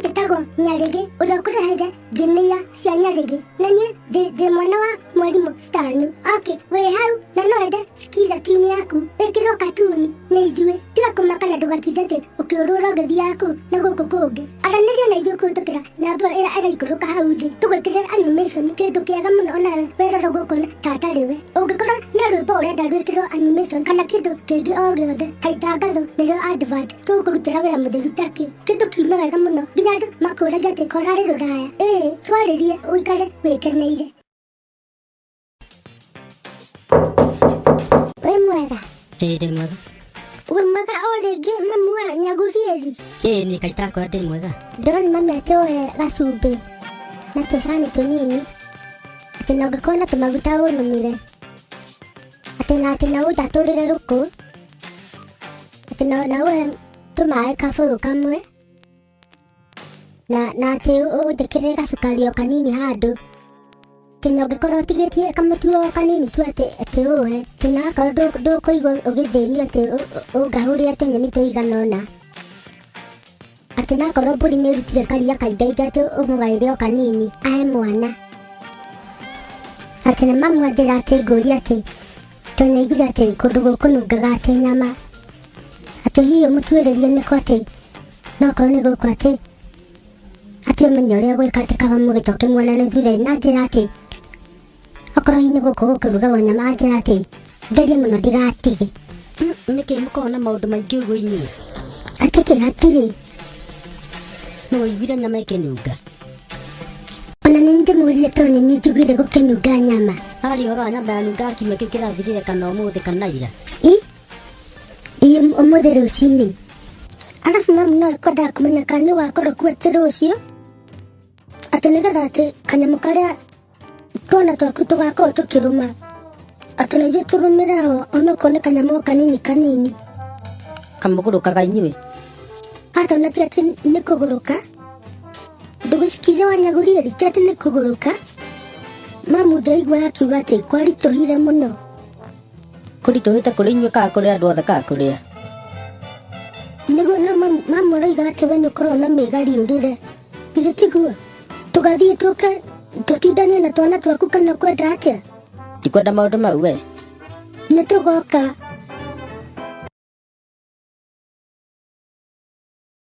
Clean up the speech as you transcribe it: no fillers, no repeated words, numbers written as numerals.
Njĩtagwo Nyarigi, ũrĩa ũkũrehere nginia cia Nyarigi. Na niĩ ndĩ mwana wa mwarimũ Stanu. Okay, wĩ hau na no wende skiza tune yaku ĩkĩrwo katuni nĩ ithuĩ. Tiga kũmaka na ndũgatinde atĩ ũkĩũrũra ũgĩthiaga kũu na gũkũ kũngĩ. Aranĩria na ithuĩ kũhĩtũkĩra namba ĩrĩa ĩraikũrũka hau thĩ. Tũgwĩkĩrĩra animation, kĩndũ kĩega mũno onawe werora gũkũ tatarĩ we. Ũngĩkorwo na rwĩmbo ũrenda rwĩkĩrwo animation kana kĩndũ kĩngĩ o gĩothe ta itangatho nĩrĩo advert, tũgũkũrutĩra wĩra mũtheru takĩ. Kĩndũ kiume wega mũno nginya andũ makũragia atĩ korarĩ rũraya. Twarĩrie ũikare wĩkeneire. Wĩ mwega? Ndĩ mwega. Wĩ mwega o rĩngĩ mamu wa Nyagurieri? Nĩ Kaitakũra ndĩ mwega. Ndĩrona mami akĩohe gacumbĩ na tũcani tũnini atĩ na ũngĩkorwo na tũmaguta ũnũmire atĩ na ũndatũrĩre rũkũ atĩ na ũhe tũmaĩ kabũyũ kamwe na atĩ ũnjĩkĩrĩre gacukari o kanini handũ atĩ na ũngĩkorwo ũtigĩtie kamũtu o kanini tu atĩ ũhe atĩ na akorwo ndũkũigua ũgĩthĩnio atĩ ũngahũrĩre tũnyeni tũigana ũna atĩ na akorwo mbũri nĩ ĩrutire karia kaingaingĩ atĩ ũmũgaĩre o kanini ahe mwana. Atĩ na mamu anjĩra atĩ ngũria atĩ tũnĩiguire atĩ kũndũ gũkũ nungaga atĩ nyama atĩ hihi ũmũtuĩrĩrie nĩko atĩ no okorwo nĩ gũkũ atĩ ũmenye ũrĩa gwĩka atĩ kaba mũgĩcoke muonane thutha-inĩ. Na anjĩra atĩ okorwo hihi nĩ gũkũ gũkũrugagwo nyama, anjĩra atĩ ngerie mũno ndigatige. Nĩkĩ mũkoragwo na maũndũ maingĩ ũguo inyuĩ? Atĩ kĩ hatirĩ. Nĩ ũiguire nyama ĩkĩnunga? Ona nĩ ndĩmũrire tondũ nĩ niĩ njiguire gũkĩnunga nyama. Harĩ ũhoro wa nyama yanungaga kiumia kĩu kĩrathirire kana ũmũthĩ kana ira? Ũmũthĩ rũcinĩ. Arabu mamu no ekwendaga kũmenya kana nĩ ũgakorwo kuo atĩ rũciũ atĩ nĩgetha atĩ kanyamũ karĩa twana twaku tũgakorwo tũkĩrũma atĩ na ithuĩ tũrũmĩre ho onokorwo nĩ kanyamũ kanini kanini. Kamũgũrũkaga inyuĩ? Atona ti atĩ nĩ kũgũrũka. Ndũgĩcikize wa Nyagurieri ti atĩ nĩ kũgũrũka. Mamu ndaigua akiuga atĩ kwaritũhire mũno. Kũritũhĩte kũrĩ inyuĩ kana kũrĩ andũ othe kana kũrĩa? Nĩguo no mamu arauga atĩ we nĩũkoragwo na mĩgariũrĩre. Githĩ tiguo? Tũgathiĩ tũke tũtindanie na twana twaku kana kwenda atĩa? Ndikwenda maũndũ mau we. Nĩ tũgoka